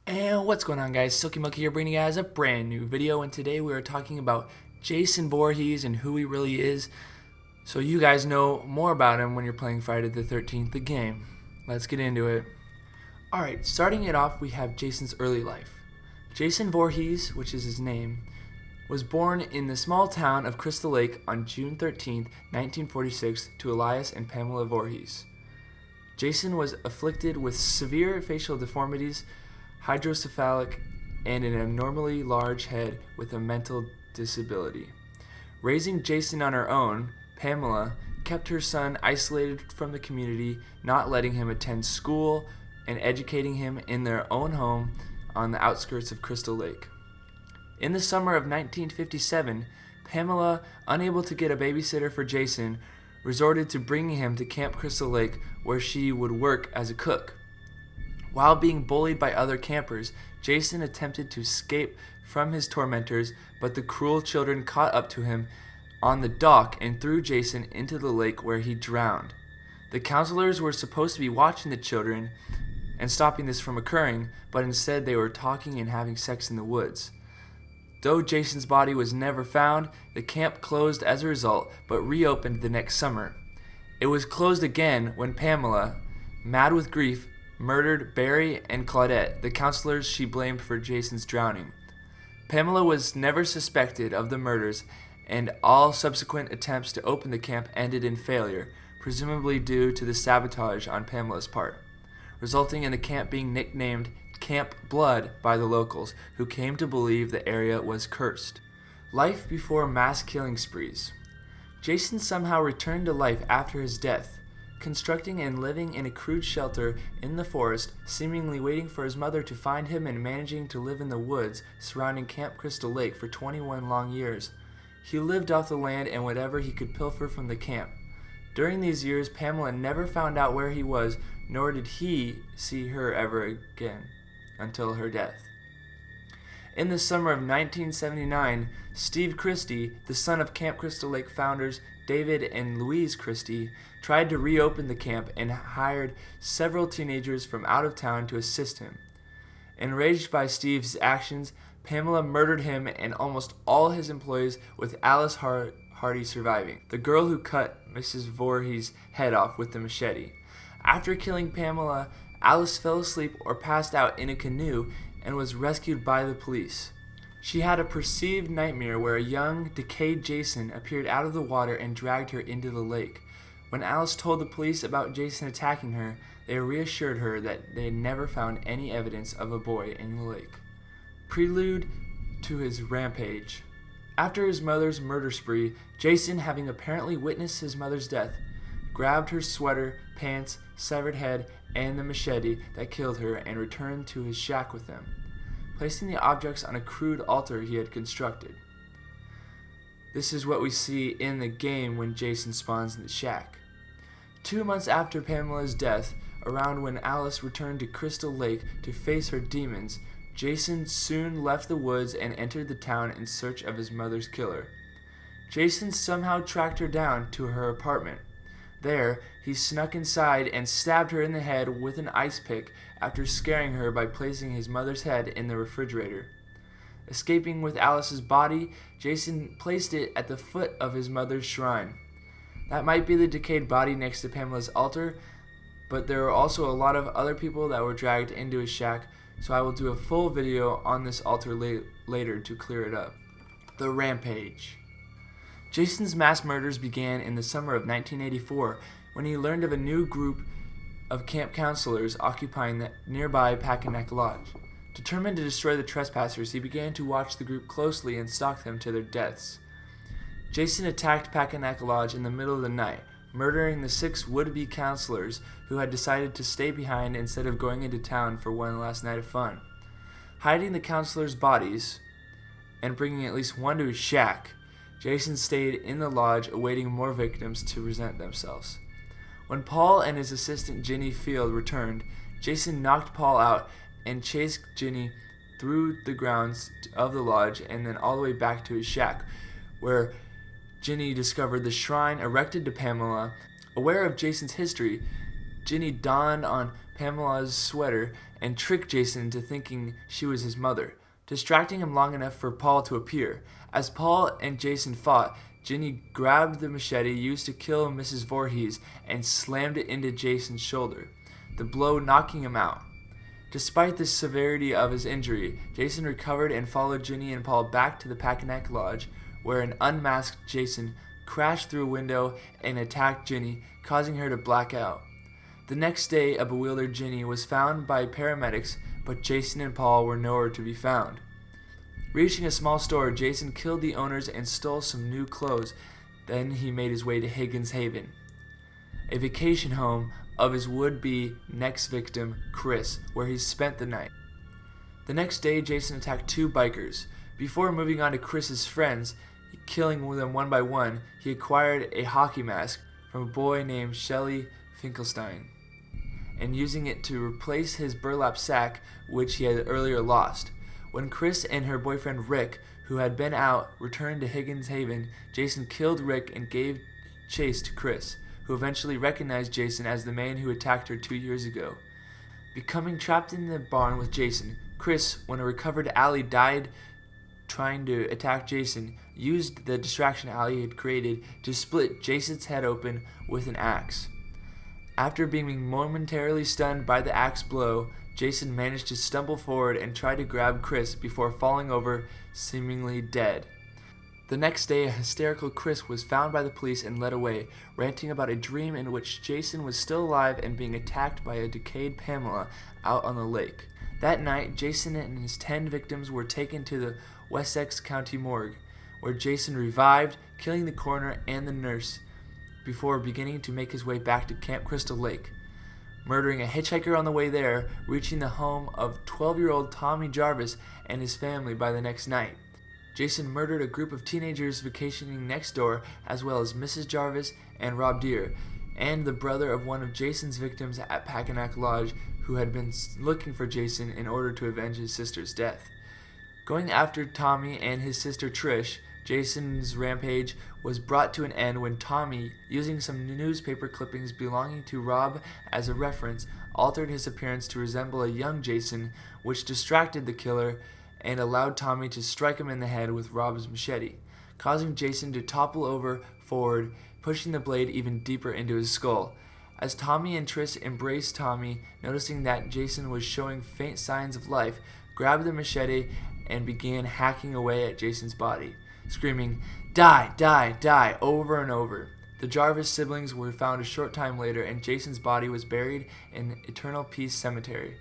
And what's going on, guys? Silky Monkey here, bringing you guys a brand new video, and today we are talking about Jason Voorhees and who he really is, so you guys know more about him when you're playing Friday the 13th, the game. Let's get into it. Alright, starting it off, we have Jason's early life. Jason Voorhees, which is his name, was born in the small town of Crystal Lake on June 13th, 1946, to Elias and Pamela Voorhees. Jason was afflicted with severe facial deformities, hydrocephalic, and an abnormally large head with a mental disability. Raising Jason on her own, Pamela kept her son isolated from the community, not letting him attend school and educating him in their own home on the outskirts of Crystal Lake. In the summer of 1957, Pamela, unable to get a babysitter for Jason, resorted to bringing him to Camp Crystal Lake, where she would work as a cook. While being bullied by other campers, Jason attempted to escape from his tormentors, but the cruel children caught up to him on the dock and threw Jason into the lake, where he drowned. The counselors were supposed to be watching the children and stopping this from occurring, but instead they were talking and having sex in the woods. Though Jason's body was never found, the camp closed as a result, but reopened the next summer. It was closed again when Pamela, mad with grief, murdered Barry and Claudette, the counselors she blamed for Jason's drowning. Pamela was never suspected of the murders, and all subsequent attempts to open the camp ended in failure, presumably due to the sabotage on Pamela's part, resulting in the camp being nicknamed Camp Blood by the locals, who came to believe the area was cursed. Life before mass killing sprees. Jason somehow returned to life after his death, constructing and living in a crude shelter in the forest, seemingly waiting for his mother to find him and managing to live in the woods surrounding Camp Crystal Lake for 21 long years. He lived off the land and whatever he could pilfer from the camp. During these years, Pamela never found out where he was, nor did he see her ever again, until her death. In the summer of 1979, Steve Christie, the son of Camp Crystal Lake founders David and Louise Christie, tried to reopen the camp and hired several teenagers from out of town to assist him. Enraged by Steve's actions, Pamela murdered him and almost all his employees, with Alice Hardy surviving, the girl who cut Mrs. Voorhees' head off with the machete. After killing Pamela, Alice fell asleep or passed out in a canoe and was rescued by the police. She had a perceived nightmare where a young, decayed Jason appeared out of the water and dragged her into the lake. When Alice told the police about Jason attacking her, they reassured her that they had never found any evidence of a boy in the lake. Prelude to his rampage. After his mother's murder spree, Jason, having apparently witnessed his mother's death, grabbed her sweater, pants, severed head, and the machete that killed her and returned to his shack with them, placing the objects on a crude altar he had constructed. This is what we see in the game when Jason spawns in the shack. 2 months after Pamela's death, around when Alice returned to Crystal Lake to face her demons, Jason soon left the woods and entered the town in search of his mother's killer. Jason somehow tracked her down to her apartment. There, he snuck inside and stabbed her in the head with an ice pick after scaring her by placing his mother's head in the refrigerator. Escaping with Alice's body, Jason placed it at the foot of his mother's shrine. That might be the decayed body next to Pamela's altar, but there were also a lot of other people that were dragged into his shack, so I will do a full video on this altar later to clear it up. The Rampage. Jason's mass murders began in the summer of 1984 when he learned of a new group of camp counselors occupying the nearby Packanack Lodge. Determined to destroy the trespassers, he began to watch the group closely and stalk them to their deaths. Jason attacked Packanack Lodge in the middle of the night, murdering the 6 would-be counselors who had decided to stay behind instead of going into town for one last night of fun. Hiding the counselors' bodies and bringing at least one to his shack, Jason stayed in the lodge awaiting more victims to present themselves. When Paul and his assistant Ginny Field returned, Jason knocked Paul out and chased Ginny through the grounds of the lodge and then all the way back to his shack, where Ginny discovered the shrine erected to Pamela. Aware of Jason's history, Ginny dawned on Pamela's sweater and tricked Jason into thinking she was his mother, distracting him long enough for Paul to appear. As Paul and Jason fought, Ginny grabbed the machete used to kill Mrs. Voorhees and slammed it into Jason's shoulder, the blow knocking him out. Despite the severity of his injury, Jason recovered and followed Ginny and Paul back to the Packanack Lodge, where an unmasked Jason crashed through a window and attacked Ginny, causing her to black out. The next day, a bewildered Ginny was found by paramedics, but Jason and Paul were nowhere to be found. Reaching a small store, Jason killed the owners and stole some new clothes. Then he made his way to Higgins Haven, a vacation home of his would-be next victim, Chris, where he spent the night. The next day, Jason attacked 2 bikers. Before moving on to Chris's friends, killing them one by one, he acquired a hockey mask from a boy named Shelley Finkelstein, and using it to replace his burlap sack, which he had earlier lost. When Chris and her boyfriend Rick, who had been out, returned to Higgins Haven, Jason killed Rick and gave chase to Chris, who eventually recognized Jason as the man who attacked her 2 years ago. Becoming trapped in the barn with Jason, Chris, when a recovered Allie died trying to attack Jason, used the distraction Allie had created to split Jason's head open with an axe. After being momentarily stunned by the axe blow, Jason managed to stumble forward and try to grab Chris before falling over, seemingly dead. The next day, a hysterical Chris was found by the police and led away, ranting about a dream in which Jason was still alive and being attacked by a decayed Pamela out on the lake. That night, Jason and his 10 victims were taken to the Wessex County morgue, where Jason revived, killing the coroner and the nurse before beginning to make his way back to Camp Crystal Lake, murdering a hitchhiker on the way there, reaching the home of 12-year-old Tommy Jarvis and his family by the next night. Jason murdered a group of teenagers vacationing next door, as well as Mrs. Jarvis and Rob Deere, and the brother of one of Jason's victims at Packanack Lodge, who had been looking for Jason in order to avenge his sister's death. Going after Tommy and his sister Trish, Jason's rampage was brought to an end when Tommy, using some newspaper clippings belonging to Rob as a reference, altered his appearance to resemble a young Jason, which distracted the killer and allowed Tommy to strike him in the head with Rob's machete, causing Jason to topple over forward, pushing the blade even deeper into his skull. As Tommy and Trish embraced Tommy, noticing that Jason was showing faint signs of life, grabbed the machete and began hacking away at Jason's body, screaming, "Die, die, die," over and over. The Jarvis siblings were found a short time later, and Jason's body was buried in Eternal Peace Cemetery.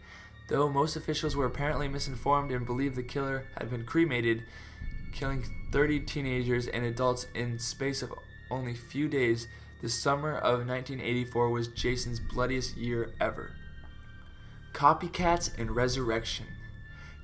Though most officials were apparently misinformed and believed the killer had been cremated, killing 30 teenagers and adults in space of only few days, the summer of 1984 was Jason's bloodiest year ever. Copycats and Resurrection.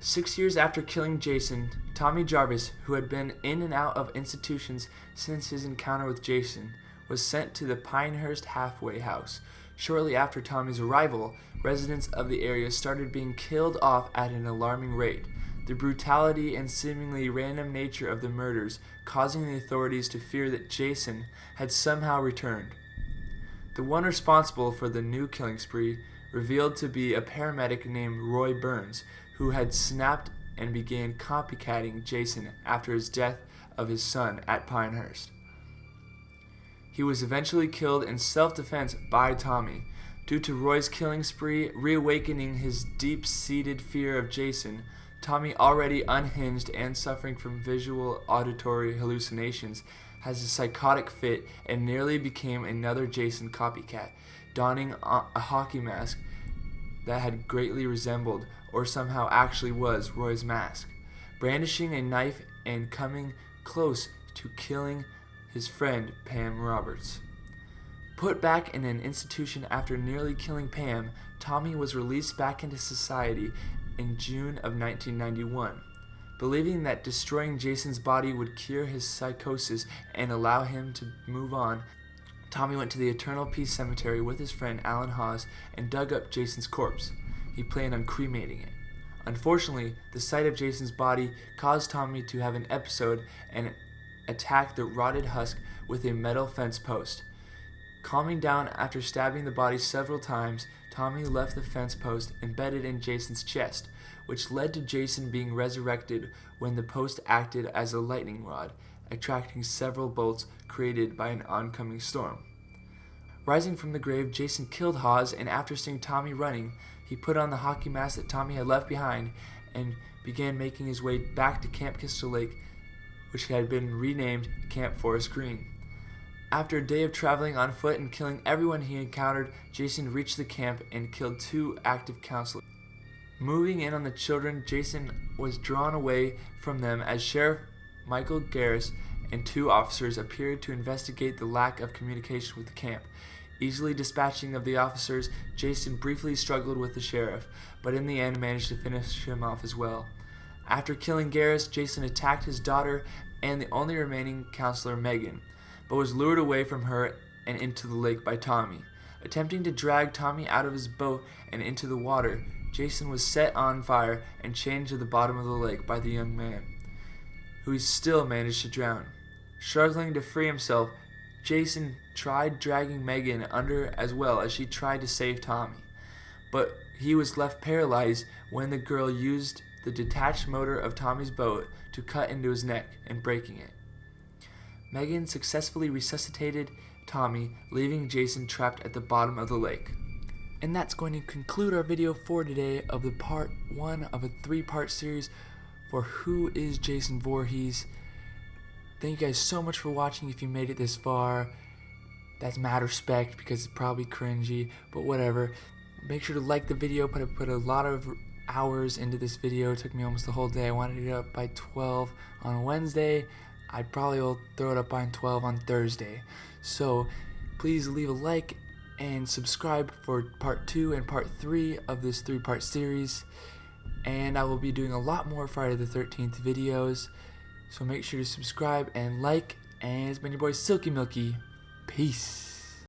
6 years after killing Jason, Tommy Jarvis, who had been in and out of institutions since his encounter with Jason, was sent to the Pinehurst halfway house. Shortly after Tommy's arrival, residents of the area started being killed off at an alarming rate. The brutality and seemingly random nature of the murders causing the authorities to fear that Jason had somehow returned. The one responsible for the new killing spree revealed to be a paramedic named Roy Burns, who had snapped and began copycatting Jason after his death of his son at Pinehurst. He was eventually killed in self-defense by Tommy. Due to Roy's killing spree reawakening his deep-seated fear of Jason, Tommy, already unhinged and suffering from visual auditory hallucinations, has a psychotic fit and nearly became another Jason copycat, donning a hockey mask that had greatly resembled or somehow actually was Roy's mask, brandishing a knife and coming close to killing his friend Pam Roberts. Put back in an institution after nearly killing Pam, Tommy was released back into society in June of 1991. Believing that destroying Jason's body would cure his psychosis and allow him to move on, Tommy went to the Eternal Peace Cemetery with his friend Alan Hawes and dug up Jason's corpse. He planned on cremating it. Unfortunately, the sight of Jason's body caused Tommy to have an episode and attack the rotted husk with a metal fence post. Calming down after stabbing the body several times, Tommy left the fence post embedded in Jason's chest, which led to Jason being resurrected when the post acted as a lightning rod, attracting several bolts created by an oncoming storm. Rising from the grave, Jason killed Hawes, and after seeing Tommy running, he put on the hockey mask that Tommy had left behind and began making his way back to Camp Crystal Lake, which had been renamed Camp Forest Green. After a day of traveling on foot and killing everyone he encountered, Jason reached the camp and killed 2 active counselors. Moving in on the children, Jason was drawn away from them as Sheriff Michael Garris and 2 officers appeared to investigate the lack of communication with the camp. Easily dispatching of the officers, Jason briefly struggled with the sheriff, but in the end managed to finish him off as well. After killing Garris, Jason attacked his daughter and the only remaining counselor, Megan, but was lured away from her and into the lake by Tommy. Attempting to drag Tommy out of his boat and into the water, Jason was set on fire and chained to the bottom of the lake by the young man, who he still managed to drown. Struggling to free himself, Jason tried dragging Megan under as well as she tried to save Tommy, but he was left paralyzed when the girl used the detached motor of Tommy's boat to cut into his neck and breaking it. Megan successfully resuscitated Tommy, leaving Jason trapped at the bottom of the lake. And that's going to conclude our video for today of the part 1 of a 3-part series for Who is Jason Voorhees. Thank you guys so much for watching. If you made it this far, that's mad respect because it's probably cringy, but whatever. Make sure to like the video. Put a lot of hours into this video. It took me almost the whole day. I wanted it up by 12 on Wednesday. I probably will throw it up by 12 on Thursday. So please leave a like and subscribe for part 2 and part 3 of this 3-part series. And I will be doing a lot more Friday the 13th videos. So make sure to subscribe and like. And it's been your boy Silky Milky. Peace.